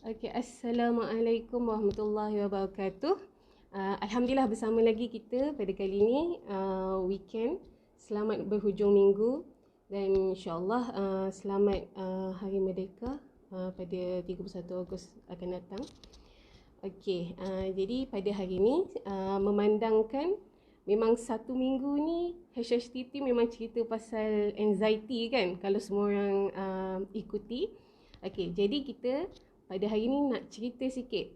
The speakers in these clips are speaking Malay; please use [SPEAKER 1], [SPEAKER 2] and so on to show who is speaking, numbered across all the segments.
[SPEAKER 1] Okay, Assalamualaikum warahmatullahi wabarakatuh. Alhamdulillah bersama lagi kita pada kali ini weekend. Selamat berhujung minggu dan insyaAllah selamat Hari Merdeka pada 31 Ogos akan datang. Okay, jadi pada hari ini memandangkan memang satu minggu ni HHTT memang cerita pasal anxiety kan, kalau semua orang ikuti. Okay, jadi kita pada hari ini nak cerita sikit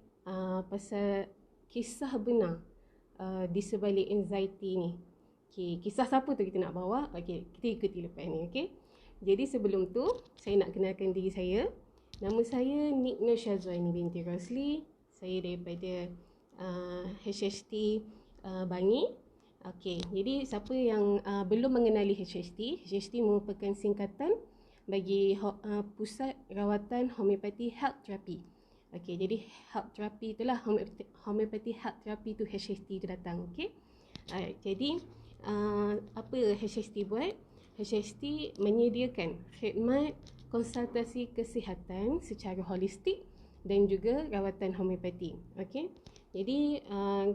[SPEAKER 1] pasal kisah benar di sebalik anxiety ni. Okay, kisah siapa tu kita nak bawa? Okay, kita ikuti lepas ni. Okay, jadi sebelum tu saya nak kenalkan diri saya. Nama saya Nik Nur Syazwani binti Rosli. Saya daripada HHT Bangi. Okay, jadi siapa yang belum mengenali HHT, HHT merupakan singkatan bagi Pusat Rawatan Homeopati Health Therapy. Okay, jadi health therapy itulah homeopati health therapy tu HHT tu datang. Okay, jadi apa HHT buat? HHT menyediakan khidmat konsultasi kesihatan secara holistik dan juga rawatan homeopati. Okay, jadi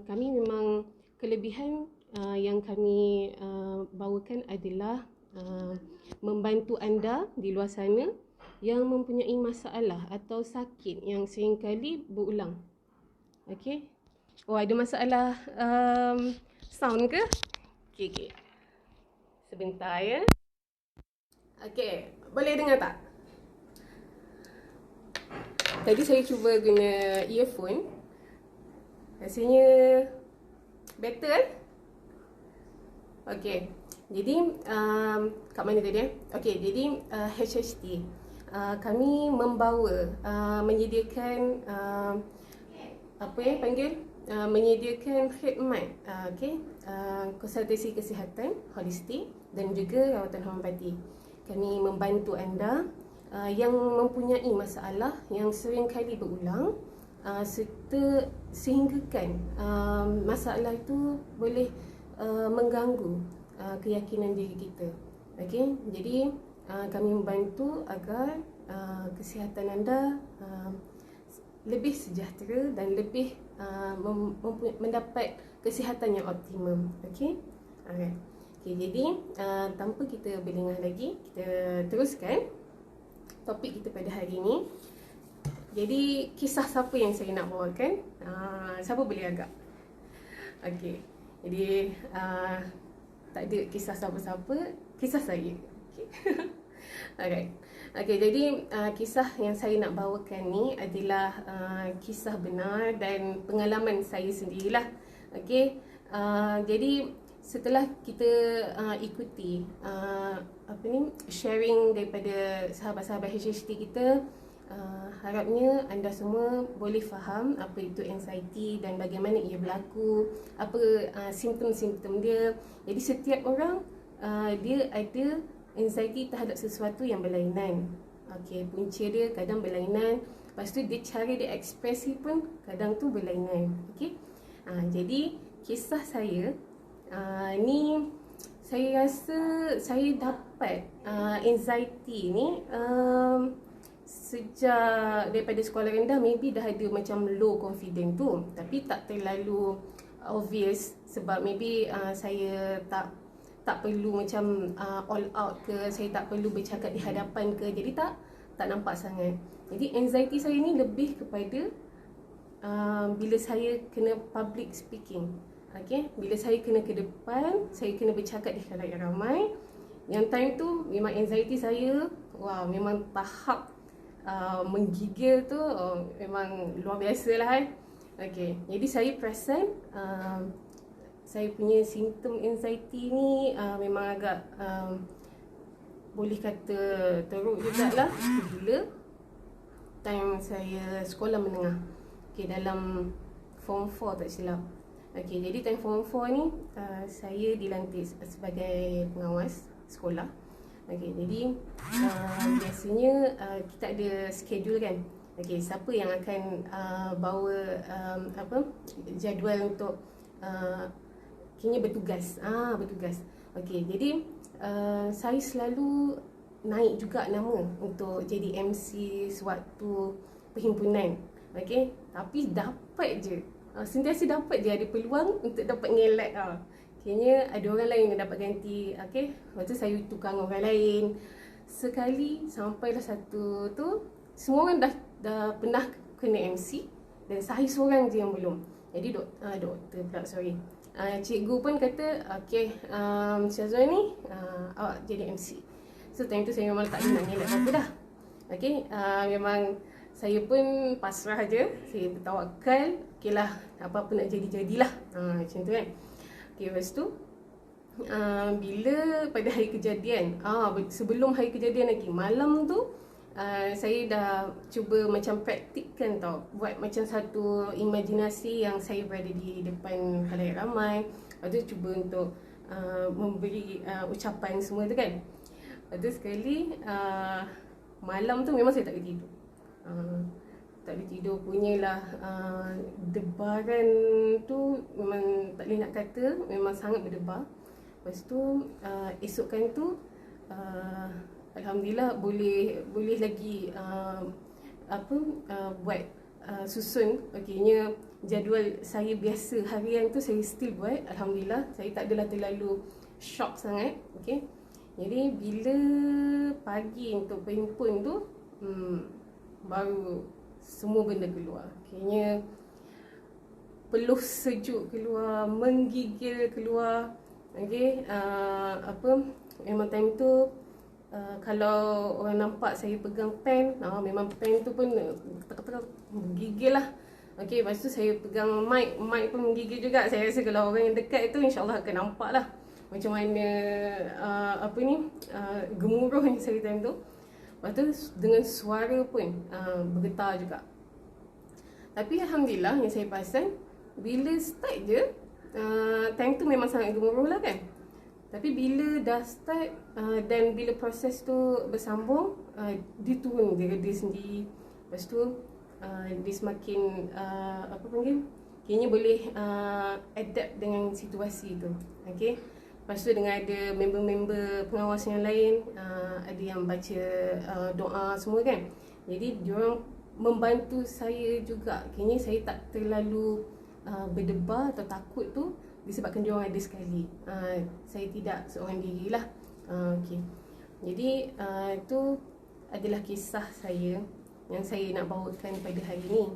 [SPEAKER 1] kami memang kelebihan yang kami bawakan adalah membantu anda di luar sana yang mempunyai masalah atau sakit yang seringkali berulang. Okey. Oh, ada masalah sound ke? Okey. Sebentar ya. Okey, boleh dengar tak? Tadi saya cuba guna earphone. Rasanya better kan? Okey. Jadi kat mana tadi Okey, jadi HHT kami membawa menyediakan apa yang panggil menyediakan khidmat konsultasi kesihatan holistik dan juga rawatan homeopati. Kami membantu anda yang mempunyai masalah yang sering kali berulang serta sehinggakan masalah itu boleh mengganggu keyakinan diri kita. Okey, jadi kami membantu agar kesihatan anda lebih sejahtera dan lebih mendapat kesihatan yang optimum. Okey. Alright. Okey, jadi tanpa kita berlengah lagi, kita teruskan topik kita pada hari ini. Jadi kisah siapa yang saya nak bawakan? Siapa boleh agak? Okey. Jadi tak ada kisah siapa-siapa, kisah saya. Okay. Alright. Okay, jadi kisah yang saya nak bawakan ni adalah kisah benar dan pengalaman saya sendirilah. Okay. Jadi setelah kita ikuti sharing daripada sahabat-sahabat HHT kita, harapnya anda semua boleh faham apa itu anxiety dan bagaimana ia berlaku, apa simptom-simptom dia. Jadi setiap orang dia ada anxiety terhadap sesuatu yang berlainan. Okey, punca dia kadang berlainan, lepas tu dia cara dia ekspresi pun kadang tu berlainan. Okey. Jadi kisah saya ni saya rasa saya dapat anxiety ni sejak daripada sekolah rendah. Maybe dah ada macam low confidence tu, tapi tak terlalu obvious sebab maybe saya tak perlu macam all out ke, saya tak perlu bercakap di hadapan ke, jadi tak nampak sangat. Jadi anxiety saya ni lebih kepada bila saya kena public speaking. Okay, bila saya kena ke depan, saya kena bercakap di khalayak ramai. Yang time tu memang anxiety saya, wah, memang tahap menggigil tu memang luar biasa lah kan. Okay, jadi saya perasan saya punya simptom anxiety ni memang agak boleh kata teruk jugalah bila time saya sekolah menengah. Okay, dalam form 4 tak silap. Okay, jadi time form 4 ni saya dilantik sebagai pengawas sekolah. Okay, jadi biasanya kita ada schedule kan. Okay, siapa yang akan bawa jadual untuk kini bertugas. Bertugas. Okay, jadi saya selalu naik juga nama untuk jadi MC sewaktu perhimpunan. Okey, tapi dapat je. Sentiasa dapat je ada peluang untuk dapat ngelak. Kayaknya ada orang lain yang dapat ganti. Okey, lepas tu saya tukar dengan orang lain. Sekali sampailah satu tu, semua orang dah pernah kena MC dan saya seorang je yang belum. Jadi doktor pula, sorry. Cikgu pun kata, okay, Syazwan ni awak jadi MC. So time tu saya memang tak nak ngelak apa-apa dah. Okay, memang saya pun pasrah je. Saya bertawakal, okay lah, apa-apa nak jadi-jadilah. Macam tu kan. Okay, lepas tu bila pada hari kejadian, sebelum hari kejadian lagi, malam tu saya dah cuba macam praktikkan tau, buat macam satu imajinasi yang saya berada di depan khalayak ramai. Lepas tu cuba untuk memberi ucapan semua tu kan. Lepas tu sekali malam tu memang saya tak boleh tidur. Tak boleh tidur punyalah, debaran tu memang tak boleh nak kata, memang sangat berdebar. Lepas tu esokkan tu Alhamdulillah boleh lagi buat susun. Okeynya jadual saya biasa harian tu saya still buat. Alhamdulillah saya tak adalah terlalu shock sangat. Okey, jadi bila pagi untuk perhimpun tu baru semua benda keluar. Kayaknya peluh sejuk keluar, menggigil keluar. Okey, memang time tu kalau orang nampak saya pegang pen, memang pen tu pun menggigil lah. Okey, lepas tu saya pegang mic pun menggigil juga. Saya rasa kalau orang yang dekat tu insyaAllah akan nampak lah macam mana gemuruhnya saya time tu. Lepas tu dengan suara pun bergetar juga. Tapi Alhamdulillah yang saya perasan, bila start je, time tu memang sangat gemuruh lah kan. Tapi bila dah start dan bila proses tu bersambung, dia turun, dia reda sendiri. Lepas tu dia semakin kayaknya boleh adapt dengan situasi tu. Okay. Lepas tu dengan ada member-member pengawas yang lain, ada yang baca doa semua kan. Jadi diorang membantu saya juga. Kayaknya saya tak terlalu berdebar atau takut tu disebabkan diorang ada sekali. Saya tidak seorang diri lah. Okay. Jadi itu adalah kisah saya yang saya nak bawakan pada hari ni.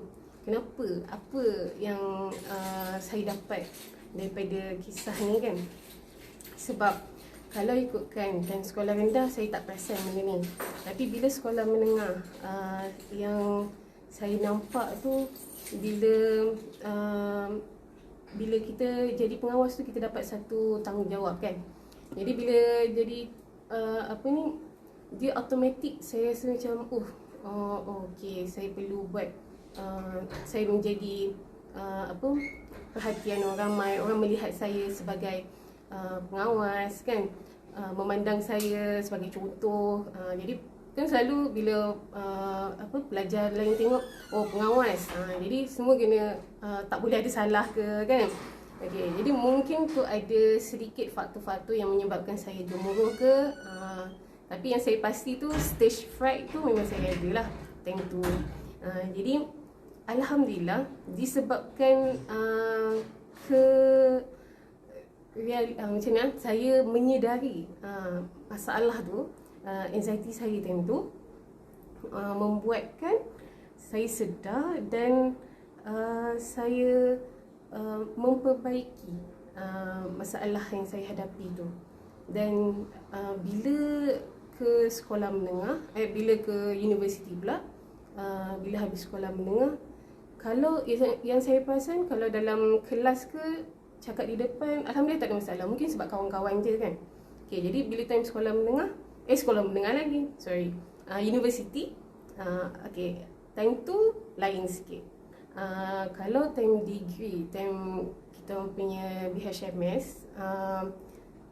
[SPEAKER 1] Kenapa? Apa yang saya dapat daripada kisah ni kan? Sebab kalau ikutkan time sekolah rendah, saya tak perasan benda ni. Tapi bila sekolah menengah, yang saya nampak tu, bila kita jadi pengawas tu, kita dapat satu tanggungjawab kan. Jadi bila jadi dia automatik saya rasa macam okay, saya perlu buat saya menjadi perhatian orang ramai. Orang melihat saya sebagai pengawas kan, memandang saya sebagai contoh. Jadi kan selalu bila pelajar lain tengok pengawas, jadi semua kena tak boleh ada salah ke kan. Okay, jadi mungkin tu ada sedikit faktor-faktor yang menyebabkan saya gemuruh ke, tapi yang saya pasti tu stage fright tu memang saya ada lah time tu. Jadi Alhamdulillah disebabkan macam mana saya menyedari masalah tu, anxiety saya time tu membuatkan saya sedar dan saya memperbaiki masalah yang saya hadapi tu. Dan bila ke sekolah menengah, bila ke universiti pula, bila habis sekolah menengah, kalau yang saya perasan, kalau dalam kelas ke cakap di depan, Alhamdulillah tak ada masalah. Mungkin sebab kawan-kawan je kan. Okay, jadi bila time sekolah menengah, universiti, okay, time tu lain sikit. Kalau time degree, time kita punya BHMS,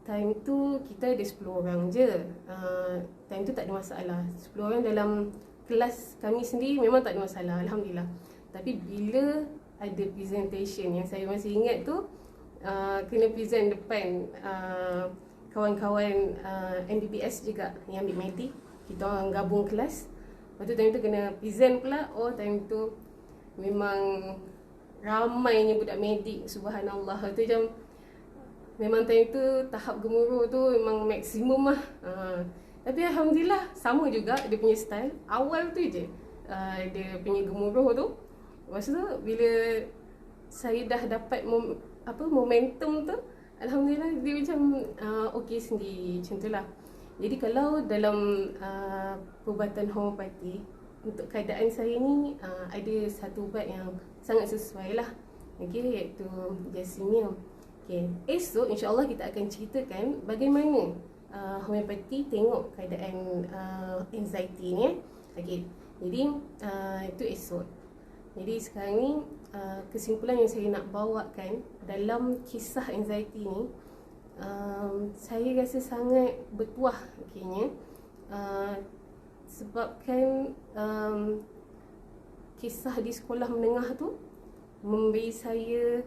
[SPEAKER 1] time tu kita ada 10 orang je. Time tu tak ada masalah. 10 orang dalam kelas kami sendiri memang tak ada masalah, Alhamdulillah. Tapi bila ada presentation, yang saya masih ingat tu, kena present depan kawan-kawan MBBS juga yang ambil medis. Kita orang gabung kelas. Lepas tu time tu kena present pula. Oh time tu memang ramainya budak medik, subhanallah. Tu macam memang time tu tahap gemuruh tu memang maksimum lah. Tapi alhamdulillah sama juga dia punya style. Awal tu je dia punya gemuruh tu. Lepas tu bila saya dah dapat momentum tu, alhamdulillah dia macam okey sendiri, macam tu lah. Jadi kalau dalam perubatan homeopati, untuk keadaan saya ni ada satu ubat yang sangat sesuai lah, iaitu Jasimium. Esok insyaAllah kita akan ceritakan bagaimana homeopati tengok keadaan anxiety ni. Jadi itu esok. Jadi sekarang ni kesimpulan yang saya nak bawakan dalam kisah anxiety ni, saya rasa sangat bertuah akhirnya, sebabkan kisah di sekolah menengah tu memberi saya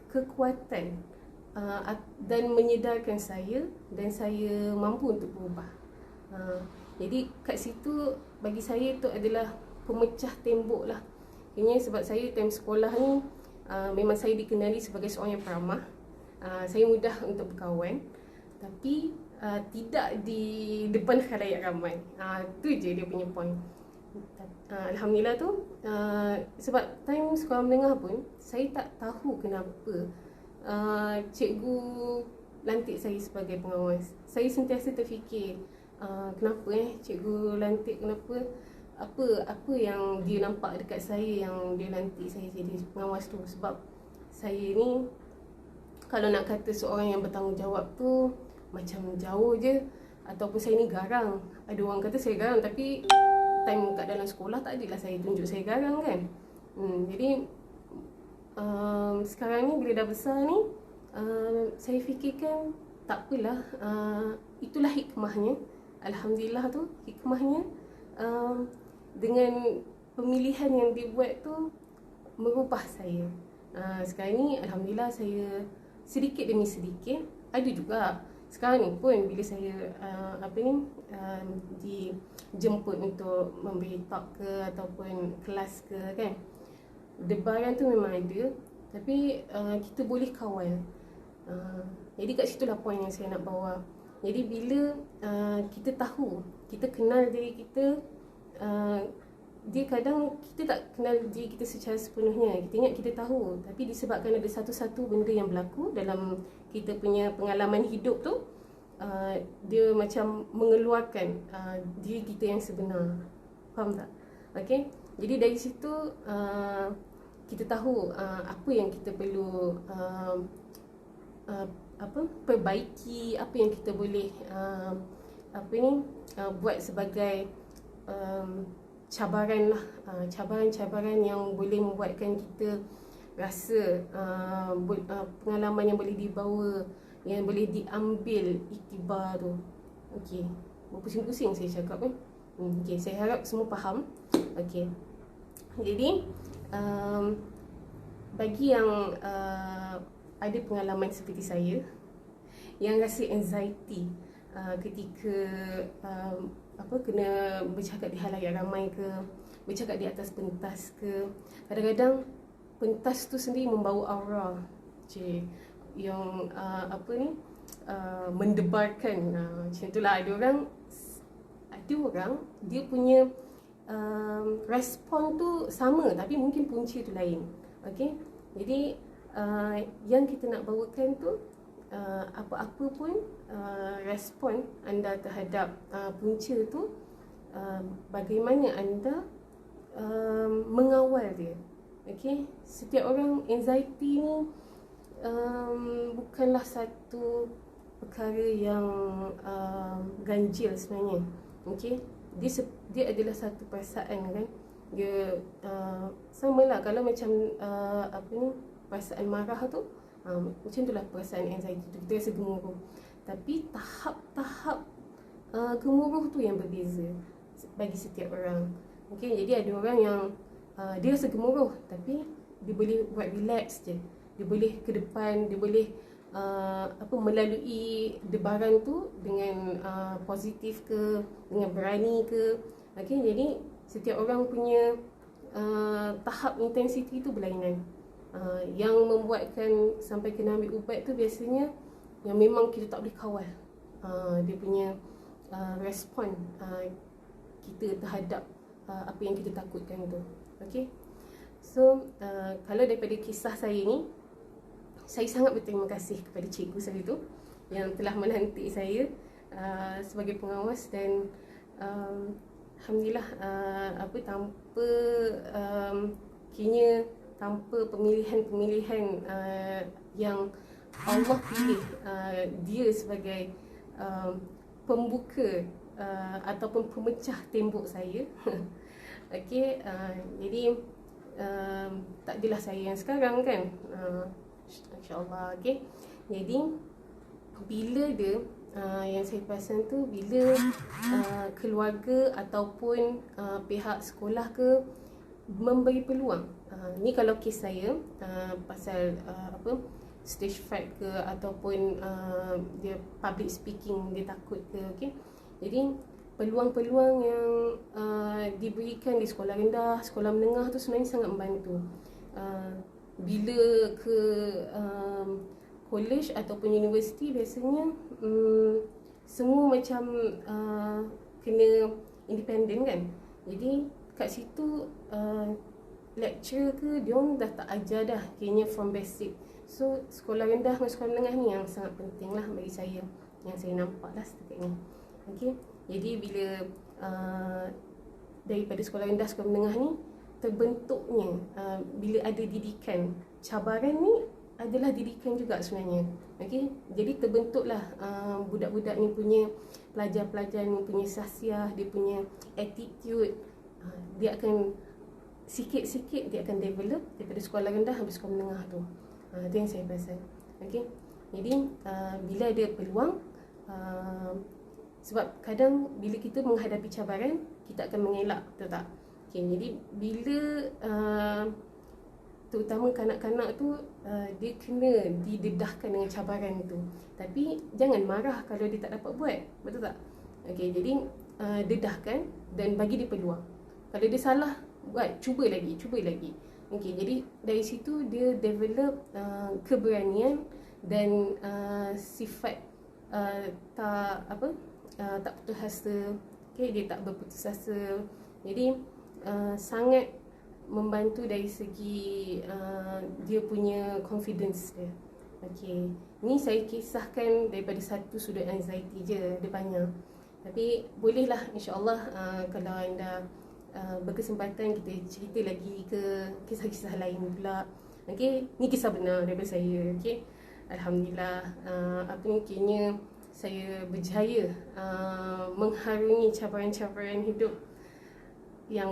[SPEAKER 1] kekuatan dan menyedarkan saya, dan saya mampu untuk berubah. Jadi kat situ bagi saya itu adalah pemecah tembok lah. Ini sebab saya time sekolah ni memang saya dikenali sebagai seorang yang peramah. Saya mudah untuk berkawan, tapi tidak di depan khalayak ramai. Tu je dia punya point. Alhamdulillah tu, sebab time sekolah menengah pun saya tak tahu kenapa cikgu lantik saya sebagai pengawas. Saya sentiasa terfikir, kenapa cikgu lantik, kenapa, apa yang dia nampak dekat saya yang dia lantik saya jadi pengawas tu. Sebab saya ni, kalau nak kata seorang yang bertanggungjawab tu macam jauh je, ataupun saya ni garang. Ada orang kata saya garang, tapi time kat dalam sekolah tak adalah saya tunjuk saya garang kan. Jadi sekarang ni bila dah besar ni, saya fikirkan tak apalah, itulah hikmahnya. Alhamdulillah tu hikmahnya, dengan pemilihan yang dibuat tu merubah saya. Sekarang ni alhamdulillah saya sedikit demi sedikit, ada juga sekarang ni pun bila saya dijemput untuk memberi talk ke ataupun kelas ke kan, debaran tu memang ada, tapi kita boleh kawal. Jadi kat situlah poin yang saya nak bawa. Jadi bila kita tahu, kita kenal diri kita, dia kadang kita tak kenal diri kita secara sepenuhnya. Kita ingat kita tahu, tapi disebabkan ada satu-satu benda yang berlaku dalam kita punya pengalaman hidup tu, dia macam mengeluarkan diri kita yang sebenar. Faham tak? Okay? Jadi dari situ kita tahu apa yang kita perlu perbaiki, apa yang kita boleh buat sebagai cabaran lah, cabaran-cabaran yang boleh membuatkan kita rasa pengalaman yang boleh dibawa, yang boleh diambil iktibar tu. Okey, berpusing-pusing saya cakap kan. Okey, saya harap semua faham. Okey, jadi bagi yang ada pengalaman seperti saya, yang rasa anxiety ketika kena bercakap di halayak ramai ke, bercakap di atas pentas ke, kadang-kadang pentas tu sendiri membawa aura yang mendebarkan, macam itulah. Ada orang dia punya respon tu sama, tapi mungkin punca tu lain. Okey, jadi yang kita nak bawakan tu, apa-apa pun respon anda terhadap punca tu, bagaimana anda mengawal dia. Okey, setiap orang anxiety ni bukanlah satu perkara yang ganjil sebenarnya. Okey, dia adalah satu perasaan kan. Dia samalah kalau macam perasaan marah tu, macam itulah perasaan anxiety tu, kita rasa gemuruh. Tapi tahap-tahap gemuruh tu yang berbeza bagi setiap orang. Okey, jadi ada orang yang dia rasa gemuruh, tapi dia boleh buat relax je. Dia boleh ke depan, dia boleh melalui debaran tu dengan positif ke, dengan berani ke. Okey, jadi setiap orang punya tahap intensity tu berlainan. Yang membuatkan sampai kena ambil ubat tu biasanya yang memang kita tak boleh kawal dia punya respon kita terhadap apa yang kita takutkan tu. Okay. So kalau daripada kisah saya ni, saya sangat berterima kasih kepada cikgu saya tu yang telah melantik saya sebagai pengawas, dan alhamdulillah tanpa kiranya tanpa pemilihan-pemilihan yang Allah pilih dia sebagai pembuka ataupun pemecah tembok saya. Okey, jadi tak adalah saya yang sekarang kan, insya-Allah. Okey, jadi bila dia yang saya perasan tu, bila keluarga ataupun pihak sekolah ke memberi peluang. Ni kalau kes saya pasal stage fright ke ataupun dia public speaking, dia takut ke. Okay? Jadi peluang-peluang yang diberikan di sekolah rendah, sekolah menengah tu sebenarnya sangat membantu. Bila ke college ataupun universiti, biasanya semua macam kena independent kan. Jadi kat situ lecturer ke diorang dah tak ajar dah, kayaknya from basic. So sekolah rendah dan sekolah menengah ni yang sangat penting lah bagi saya, yang saya nampak lah setakat ni. Okay? Jadi bila daripada sekolah rendah, sekolah menengah ni terbentuknya, bila ada didikan, cabaran ni adalah didikan juga sebenarnya. Okay? Jadi terbentuklah budak-budak ni punya, pelajar-pelajar ni punya sahsiah, dia punya attitude, dia akan sikit-sikit dia akan develop daripada sekolah rendah sampai sekolah menengah tu. Itu yang saya perasan. Okay? Jadi bila ada peluang, sebab kadang bila kita menghadapi cabaran, kita akan mengelak, betul tak? Okay, jadi bila terutama kanak-kanak tu, dia kena didedahkan dengan cabaran tu. Tapi jangan marah kalau dia tak dapat buat, betul tak? Okay, jadi dedahkan dan bagi dia peluang. Kalau dia salah buat, cuba lagi. Okay, jadi dari situ dia develop keberanian dan sifat tak putus asa. Okay, dia tak berputus asa. Jadi sangat membantu dari segi dia punya confidence dia. Okay, ni saya kisahkan daripada satu sudut anxiety je, dia banyak. Tapi bolehlah insya-Allah kalau anda berkesempatan kita cerita lagi ke kisah-kisah lain pula. Okey, ni kisah benar daripada saya. Okey, alhamdulillah kini saya berjaya mengharungi cabaran-cabaran hidup yang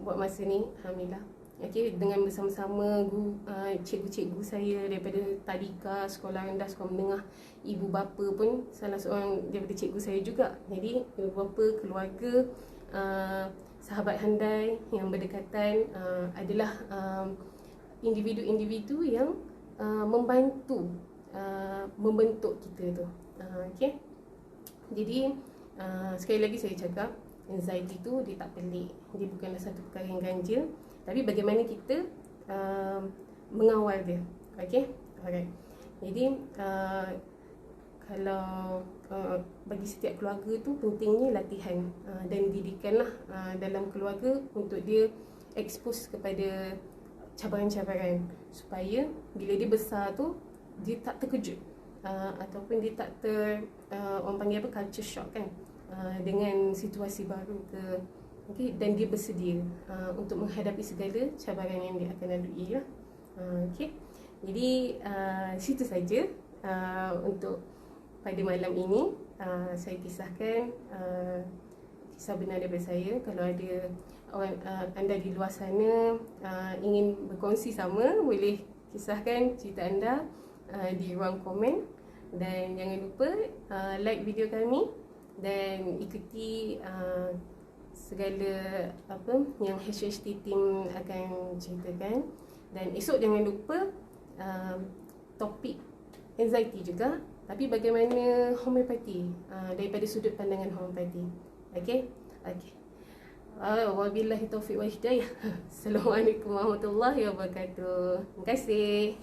[SPEAKER 1] buat masa ni, alhamdulillah. Okey, dengan bersama-sama cikgu-cikgu saya daripada tadika, sekolah rendah, sekolah menengah, ibu bapa pun salah seorang daripada cikgu saya juga. Jadi ibu bapa, keluarga, sahabat handai yang berdekatan adalah individu-individu yang membantu membentuk kita tu. Okay? Jadi sekali lagi saya cakap, anxiety tu dia tak pelik, dia bukanlah satu perkara yang ganjil, tapi bagaimana kita mengawal dia. Okay? Alright. Jadi kalau bagi setiap keluarga tu pentingnya latihan dan didikanlah dalam keluarga untuk dia expose kepada cabaran-cabaran, supaya bila dia besar tu dia tak terkejut ataupun dia tak orang panggil apa, culture shock kan, dengan situasi baru ke. Okay, dan dia bersedia untuk menghadapi segala cabaran yang dia akan lalui lah. Okay, jadi situ saja untuk pada malam ini. Saya kisahkan kisah benar daripada saya. Kalau ada orang anda di luar sana ingin berkongsi sama, boleh kisahkan cerita anda di ruang komen. Dan jangan lupa like video kami dan ikuti segala apa yang HHT team akan ceritakan. Dan esok jangan lupa topik anxiety juga, tapi bagaimana homeopati daripada sudut pandangan homeopati. Okey. Wabillahi taufiq wal hidayah. Assalamualaikum warahmatullahi wabarakatuh. Terima kasih.